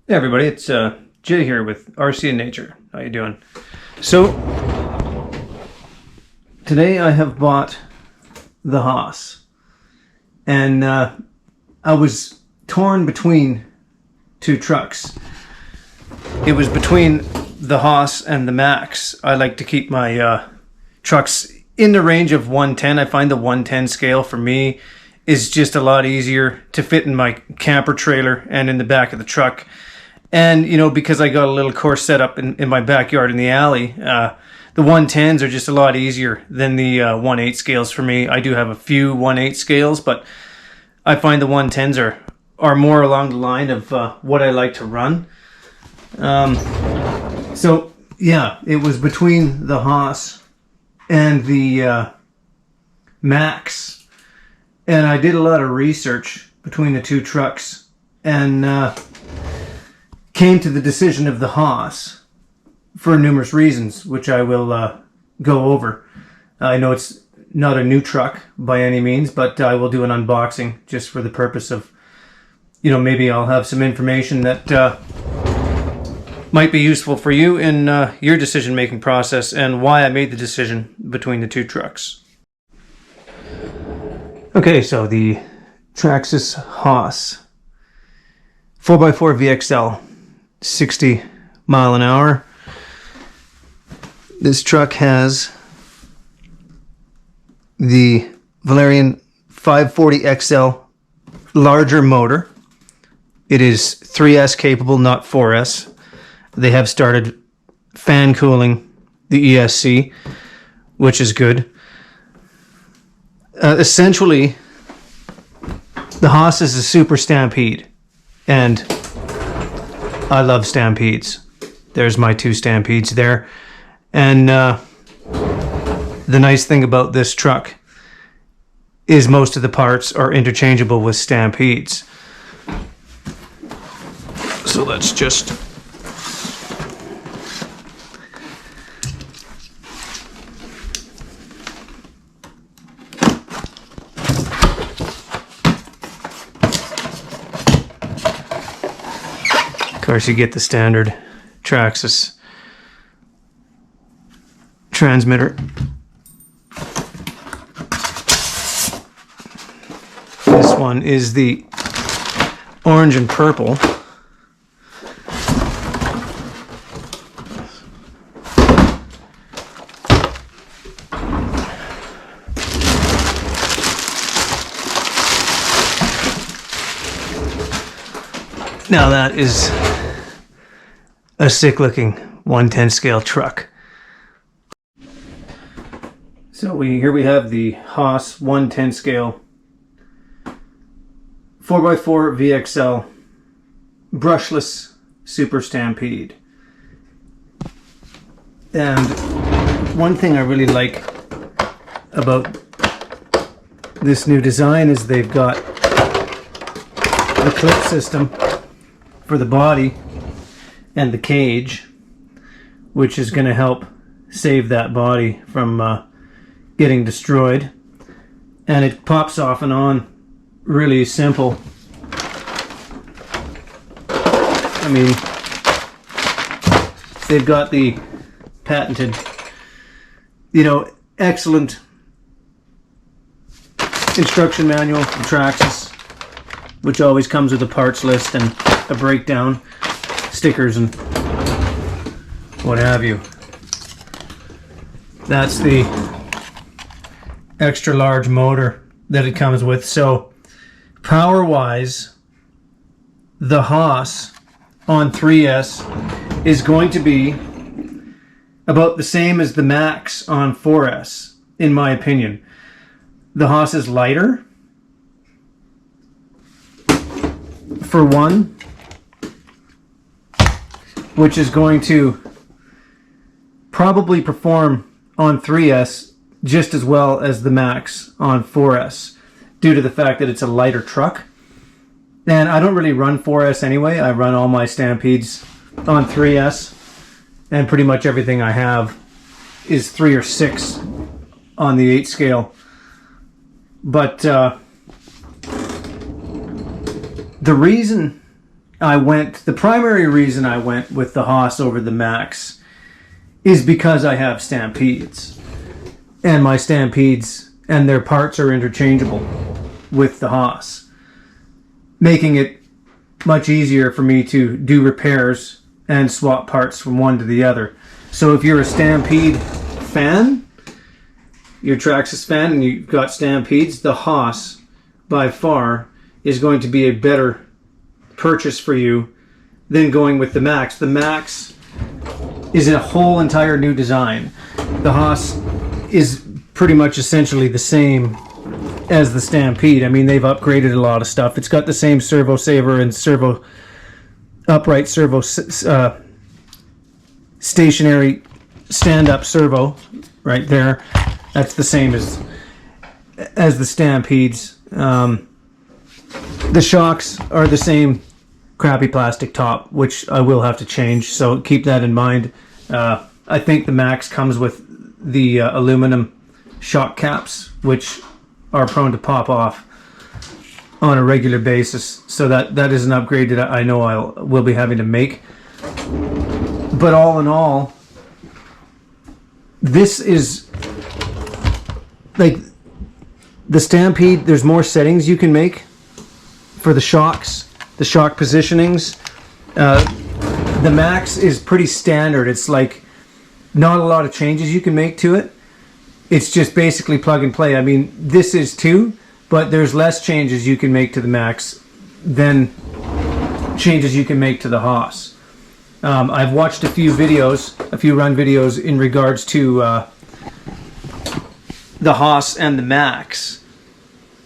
Hey everybody, it's Jay here with RC in Nature. How you doing? So today I have bought the Haas, and I was torn between two trucks. It was between the Haas and the Maxx. I like to keep my trucks in the range of 110. I find the 110 scale for me is just a lot easier to fit in my camper trailer and in the back of the truck. And, you know, because I got a little course set up in my backyard in the alley, the 110s are just a lot easier than the 1/8 scales for me. I do have a few 1/8 scales, but I find the 110s are more along the line of what I like to run. So, yeah, it was between the Haas and the Maxx. And I did a lot of research between the two trucks and came to the decision of the Haas for numerous reasons, which I will go over. I know it's not a new truck by any means, but I will do an unboxing just for the purpose of, you know, maybe I'll have some information that might be useful for you in your decision-making process and why I made the decision between the two trucks. Okay, so the Traxxas Haas 4x4 VXL. 60 mile an hour. This truck has the Valerian 540 XL larger motor. It is 3S capable, not 4S. They have started fan cooling the ESC, which is good. Essentially, the Haas is a super stampede, and I love stampedes. There's my two stampedes there. And the nice thing about this truck is most of the parts are interchangeable with stampedes. So let's just... Of course, you get the standard Traxxas transmitter. This one is the orange and purple. Now that is a sick looking 110 scale truck. So here we have the Haas 110 scale 4x4 VXL brushless super stampede. And one thing I really like about this new design is they've got the clip system for the body and the cage, which is going to help save that body from getting destroyed. And it pops off and on really simple. I mean, they've got the patented, you know, excellent instruction manual from Traxxas, which always comes with a parts list and a breakdown, stickers and what have you. That's the extra large motor that it comes with. So power wise, the Haas on 3S is going to be about the same as the Maxx on 4S, in my opinion. The Haas is lighter, for one, which is going to probably perform on 3S just as well as the Maxx on 4S, due to the fact that it's a lighter truck. And I don't really run 4S anyway. I run all my stampedes on 3S, and pretty much everything I have is 3 or 6 on the 8 scale. But the reason the primary reason I went with the Haas over the Maxx is because I have Stampedes. And my Stampedes and their parts are interchangeable with the Haas, making it much easier for me to do repairs and swap parts from one to the other. So if you're a Stampede fan, you're a Traxxas fan and you've got Stampedes, the Haas by far is going to be a better purchase for you than going with the Maxx. The Maxx is a whole entire new design. The Haas is pretty much essentially the same as the Stampede. I mean, they've upgraded a lot of stuff. It's got the same servo saver and upright servo stationary stand-up servo right there. That's the same as the Stampedes. The shocks are the same crappy plastic top, which I will have to change, so keep that in mind. I think the Maxx comes with the aluminum shock caps, which are prone to pop off on a regular basis, so that is an upgrade that I know I will be having to make. But all in all, this is like the Stampede. There's more settings you can make for the shocks, the shock positionings. The Maxx is pretty standard. It's like not a lot of changes you can make to it. It's just basically plug and play. I mean, this is too, but there's less changes you can make to the Maxx than changes you can make to the Haas. I've watched a few run videos in regards to the Haas and the Maxx,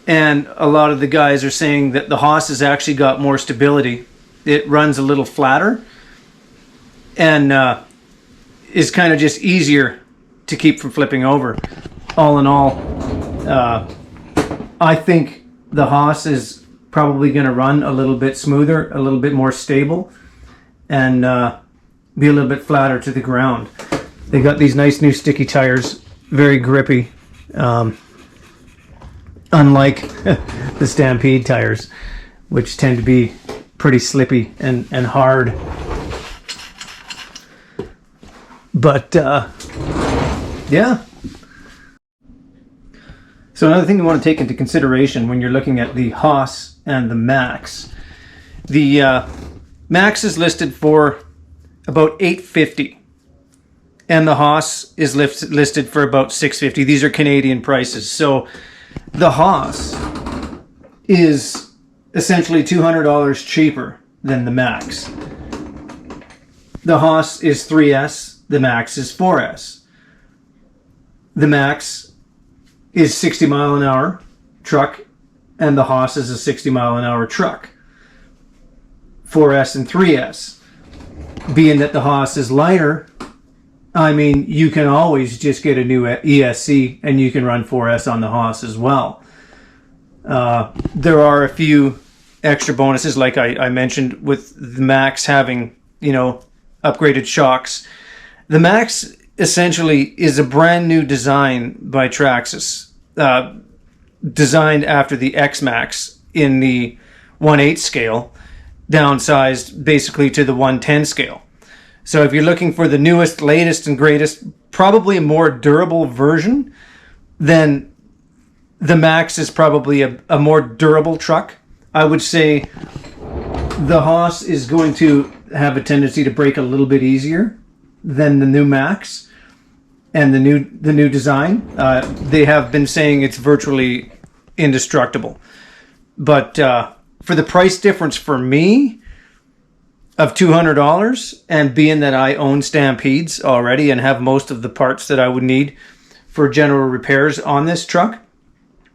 and a lot of the guys are saying that the Haas has actually got more stability. It runs a little flatter and is kind of just easier to keep from flipping over. All in all, I think the Haas is probably going to run a little bit smoother, a little bit more stable, and be a little bit flatter to the ground. They got these nice new sticky tires, very grippy, unlike the Stampede tires, which tend to be pretty slippy and hard. But yeah. So another thing you want to take into consideration when you're looking at the Haas and the Maxx, the Maxx is listed for about $850, and the Haas is listed for about $650. These are Canadian prices. So the Haas is essentially $200 cheaper than the Maxx. The Haas is 3S, the Maxx is 4S. The Maxx is 60 mile an hour truck, and the Haas is a 60 mile an hour truck. 4S and 3S. Being that the Haas is lighter, I mean, you can always just get a new ESC and you can run 4S on the Haas as well. There are a few extra bonuses, like I mentioned, with the Maxx having, upgraded shocks. The Maxx essentially is a brand new design by Traxxas, designed after the X-Maxx in the 1/8 scale, downsized basically to the 1/10 scale. So if you're looking for the newest, latest, and greatest, probably a more durable version, then the Maxx is probably a more durable truck. I would say the Haas is going to have a tendency to break a little bit easier than the new Maxx and the new design. They have been saying it's virtually indestructible. But for the price difference for me of $200, and being that I own Stampedes already and have most of the parts that I would need for general repairs on this truck,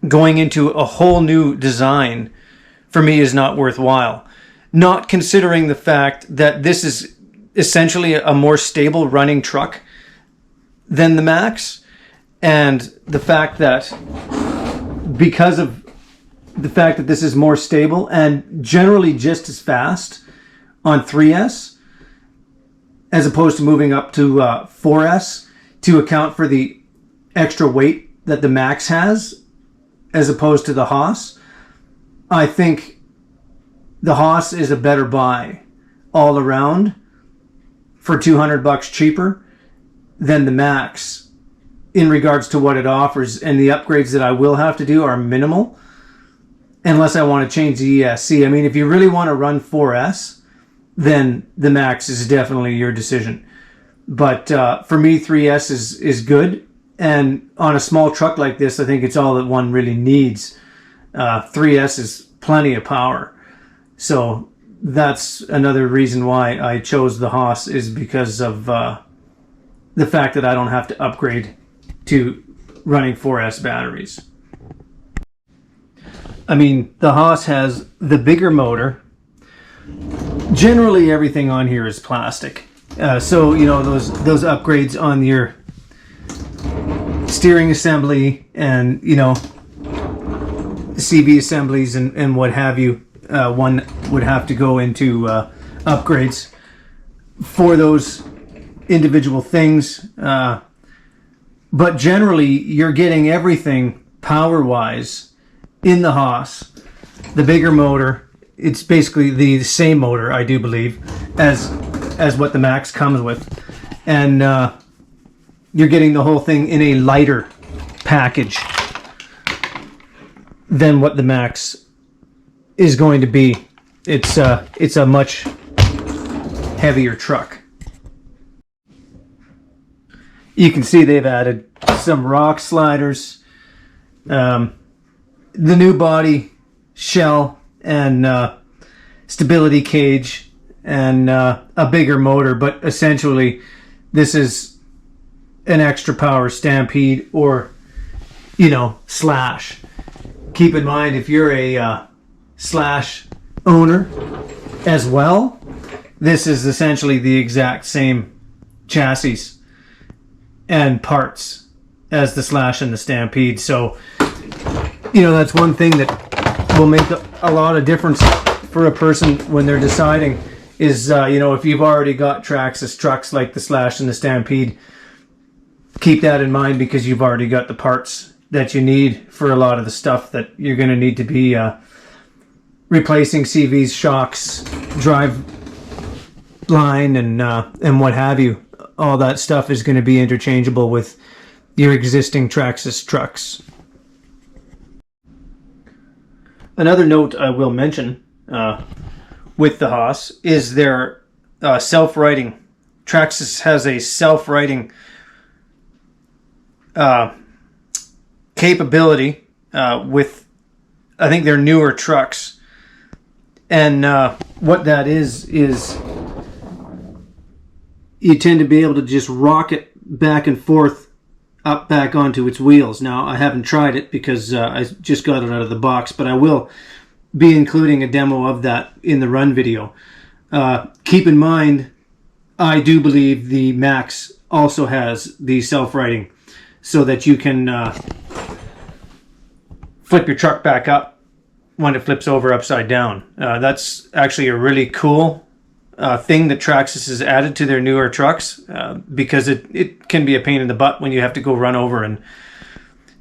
going into a whole new design for me is not worthwhile. Not considering the fact that this is essentially a more stable running truck than the Maxx, and the fact that because of the fact that this is more stable and generally just as fast on 3S, as opposed to moving up to 4S to account for the extra weight that the Maxx has, as opposed to the Haas, I think the Haas is a better buy all around for $200 cheaper than the Maxx in regards to what it offers, and the upgrades that I will have to do are minimal unless I want to change the ESC. I mean, if you really want to run 4S, then the Maxx is definitely your decision. But for me, 3S is good, and on a small truck like this, I think it's all that one really needs. 3S is plenty of power. So that's another reason why I chose the Haas, is because of the fact that I don't have to upgrade to running 4S batteries. I mean, the Haas has the bigger motor. Generally, everything on here is plastic. So, you know, those upgrades on your steering assembly and, you know, CV assemblies and what have you, one would have to go into upgrades for those individual things. But generally, you're getting everything power-wise in the Haas. The bigger motor, it's basically the same motor, I do believe, as what the Maxx comes with. And you're getting the whole thing in a lighter package than what the Maxx is going to be. It's a much heavier truck. You can see they've added some rock sliders, the new body shell and stability cage, and a bigger motor. But essentially, this is an extra power Stampede or, you know, Slash. Keep in mind, if you're a Slash owner as well, this is essentially the exact same chassis and parts as the Slash and the Stampede. So, you know, that's one thing that will make a lot of difference for a person when they're deciding is, you know, if you've already got Traxxas trucks like the Slash and the Stampede, keep that in mind, because you've already got the parts that you need for a lot of the stuff that you're going to need to be replacing: CVs, shocks, drive line, and what have you. All that stuff is going to be interchangeable with your existing Traxxas trucks. Another note I will mention with the Haas is their self-righting. Traxxas has a self-righting capability with, I think, their newer trucks. And what that is you tend to be able to just rock it back and forth up back onto its wheels. Now, I haven't tried it because I just got it out of the box, but I will be including a demo of that in the run video. Keep in mind, I do believe the Maxx also has the self-righting, so that you can flip your truck back up when it flips over upside down. That's actually a really cool thing that Traxxas has added to their newer trucks, because it can be a pain in the butt when you have to go run over and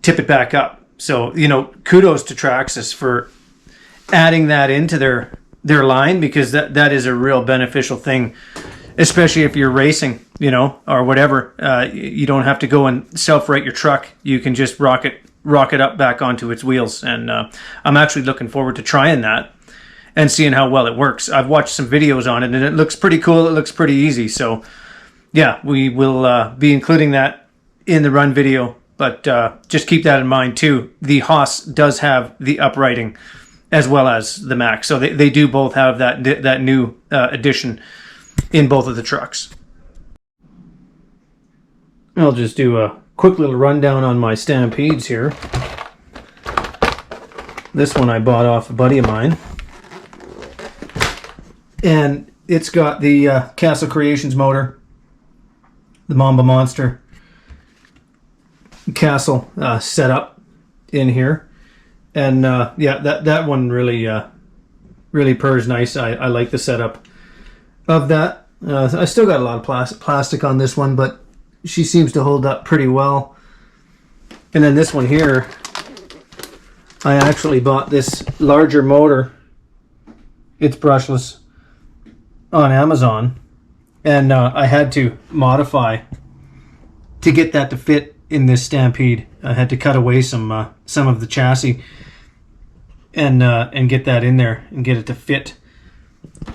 tip it back up. So, you know, kudos to Traxxas for adding that into their line, because that is a real beneficial thing, especially if you're racing, you know, or whatever. You don't have to go and self-right your truck. You can just rock it up back onto its wheels. And I'm actually looking forward to trying that and seeing how well it works. I've watched some videos on it, and it looks pretty cool. It looks pretty easy. So, yeah, we will be including that in the run video. But just keep that in mind, too. The Haas does have the uprighting as well as the Maxx. So they do both have that new addition in both of the trucks. I'll just do a quick little rundown on my Stampedes here. This one I bought off a buddy of mine. And it's got the Castle Creations motor, the Mamba Monster Castle setup in here. And yeah, that one really purrs nice. I like the setup of that. I still got a lot of plastic on this one, but she seems to hold up pretty well. And then this one here, I actually bought this larger motor It's brushless on Amazon, and I had to modify to get that to fit in this Stampede. I had to cut away some of the chassis and get that in there and get it to fit.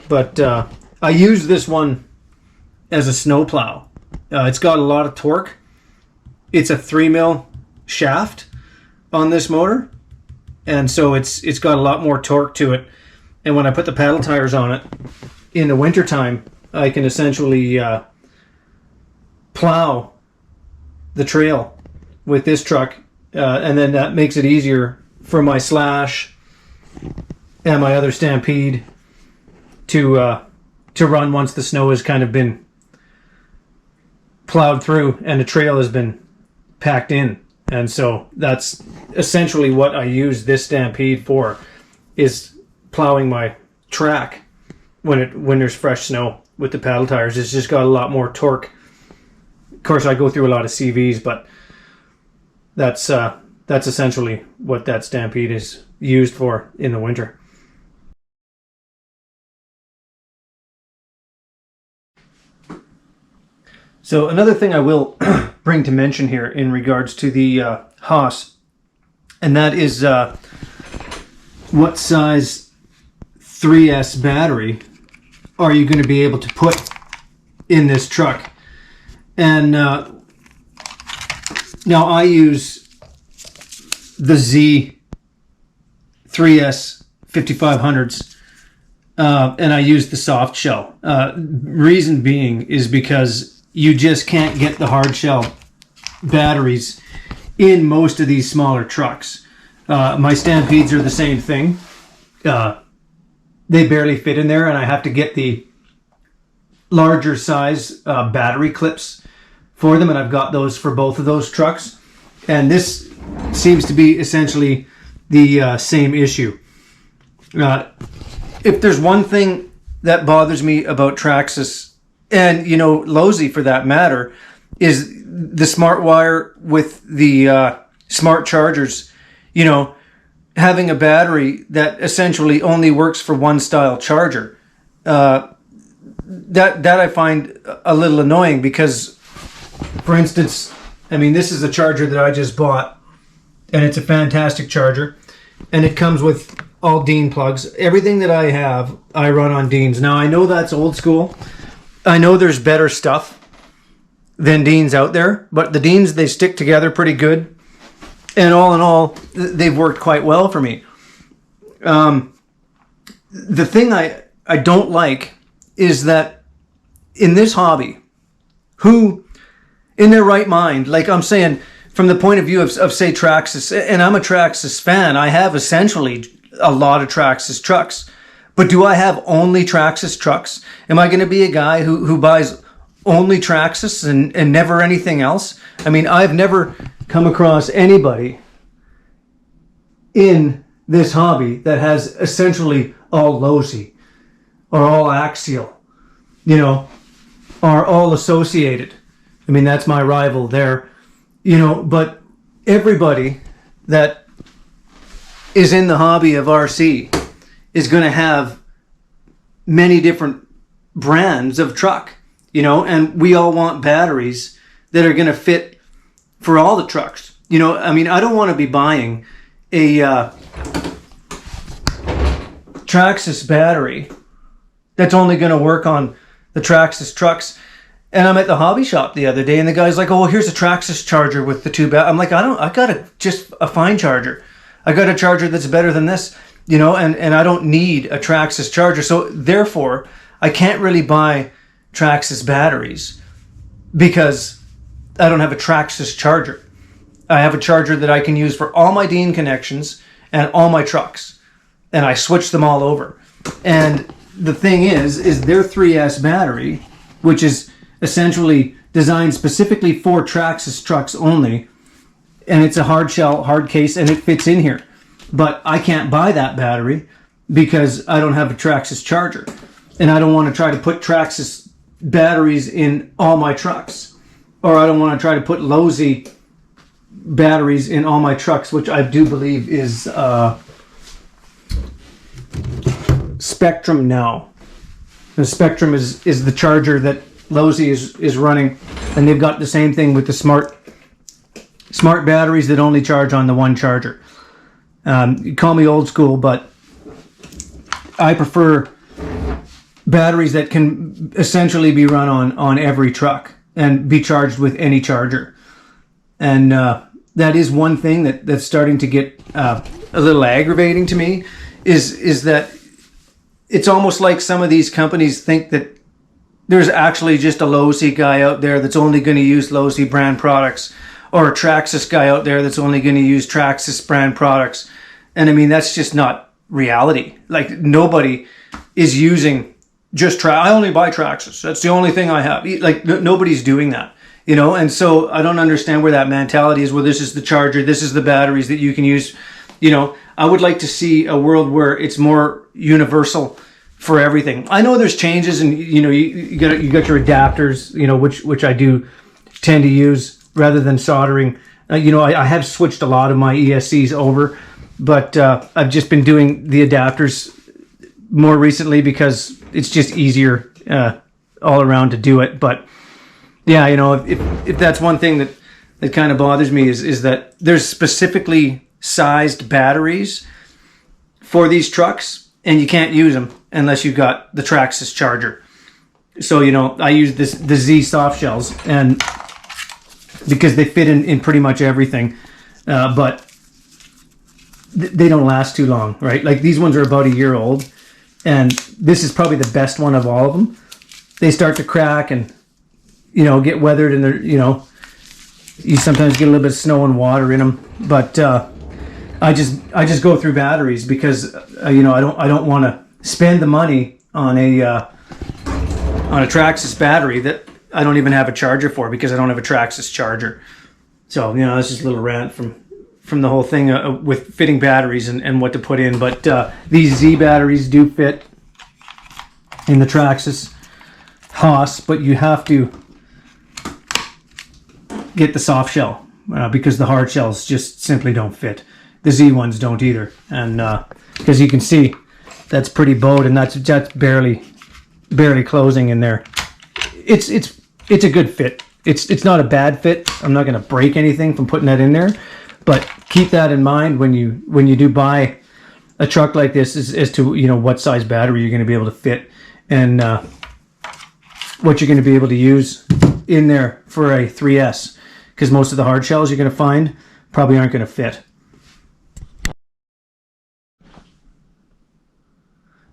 But I use this one as a snowplow. It's got a lot of torque. It's a 3mm shaft on this motor, and so it's got a lot more torque to it. And when I put the paddle tires on it in the wintertime, I can essentially plow the trail with this truck, and then that makes it easier for my Slash and my other Stampede to run once the snow has kind of been plowed through and the trail has been packed in. And so that's essentially what I use this Stampede for, is plowing my track when there's fresh snow with the paddle tires. It's just got a lot more torque. Of course, I go through a lot of CVs, but that's essentially what that Stampede is used for in the winter. So another thing I will bring to mention here in regards to the Haas, and that is what size 3S battery are you going to be able to put in this truck? And now I use the Z 3S 5500s, and I use the soft shell. Reason being is because you just can't get the hard shell batteries in most of these smaller trucks. My Stampedes are the same thing. They barely fit in there, and I have to get the larger size battery clips for them, and I've got those for both of those trucks. And this seems to be essentially the same issue. If there's one thing that bothers me about Traxxas, and Lowe's for that matter, is the smart wire with the smart chargers. Having a battery that essentially only works for one style charger. That I find a little annoying because, for instance, this is a charger that I just bought, and it's a fantastic charger, and it comes with all Dean plugs. Everything that I have, I run on Deans. Now, I know that's old school. I know there's better stuff than Deans out there, but the Deans, they stick together pretty good. And all in all, they've worked quite well for me. The thing I don't like is that in this hobby, who in their right mind, like I'm saying, from the point of view of say Traxxas, and I'm a Traxxas fan, I have essentially a lot of Traxxas trucks. But do I have only Traxxas trucks? Am I going to be a guy who buys only Traxxas and never anything else? I've never come across anybody in this hobby that has essentially all Lowe's or all Axial, or all Associated. That's my rival there, but everybody that is in the hobby of RC is going to have many different brands of truck, and we all want batteries that are going to fit for all the trucks. I don't want to be buying a Traxxas battery that's only going to work on the Traxxas trucks. And I'm at the hobby shop the other day, and the guy's like, "Oh, well, here's a Traxxas charger with the two I'm like, I got just a fine charger. I got a charger that's better than this. And I don't need a Traxxas charger. So therefore, I can't really buy Traxxas batteries because I don't have a Traxxas charger. I have a charger that I can use for all my Dean connections and all my trucks. And I switch them all over. And the thing is their 3S battery, which is essentially designed specifically for Traxxas trucks only, and it's a hard shell, hard case, and it fits in here. But I can't buy that battery because I don't have a Traxxas charger. And I don't want to try to put Traxxas batteries in all my trucks. Or I don't want to try to put Lowe's batteries in all my trucks, which I do believe is Spectrum now. The Spectrum is the charger that Losi is running, and they've got the same thing with the smart batteries that only charge on the one charger. You call me old school, but I prefer batteries that can essentially be run on every truck and be charged with any charger. And that is one thing that's starting to get a little aggravating to me, is that it's almost like some of these companies think that there's actually just a Losi guy out there that's only going to use Losi brand products, or a Traxxas guy out there that's only going to use Traxxas brand products. And I mean, that's just not reality. Like, nobody is using just I only buy Traxxas. That's the only thing I have. Like, nobody's doing that, you know? And so I don't understand where that mentality is. Well, this is the charger, this is the batteries that you can use. You know, I would like to see a world where it's more universal for everything. I know there's changes, and you know, you got your adapters, you know, which I do tend to use rather than soldering. You know, I have switched a lot of my ESCs over, but I've just been doing the adapters more recently because it's just easier all around to do it. But yeah, you know, if that's one thing that kind of bothers me, is that there's specifically sized batteries for these trucks, and you can't use them unless you've got the Traxxas charger. So, you know, I use the Z soft shells, and because they fit in pretty much everything, but they don't last too long, right? Like, these ones are about a year old, and this is probably the best one of all of them. They start to crack and, you know, get weathered, and they're, you know, you sometimes get a little bit of snow and water in them. But I just go through batteries because you know, I don't want to spend the money on a Traxxas battery that I don't even have a charger for, because I don't have a Traxxas charger. So, you know, that's just a little rant from the whole thing with fitting batteries and what to put in. But these Z batteries do fit in the Traxxas Haas, but you have to get the soft shell because the hard shells just simply don't fit. The Z ones don't either, and because you can see that's pretty bowed, and that's barely closing in there. It's a good fit. It's not a bad fit. I'm not going to break anything from putting that in there, but keep that in mind when you do buy a truck like this, as to, you know, what size battery you're going to be able to fit, and what you're going to be able to use in there for a 3S, because most of the hard shells you're going to find probably aren't going to fit.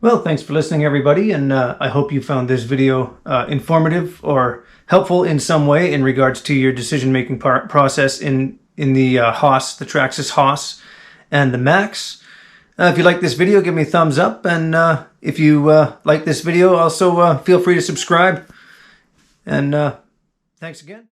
Well, thanks for listening, everybody, and I hope you found this video informative or helpful in some way in regards to your decision-making process in the Haas, the Traxxas Haas, and the Maxx. If you like this video, give me a thumbs up, and if you like this video, also feel free to subscribe. And thanks again.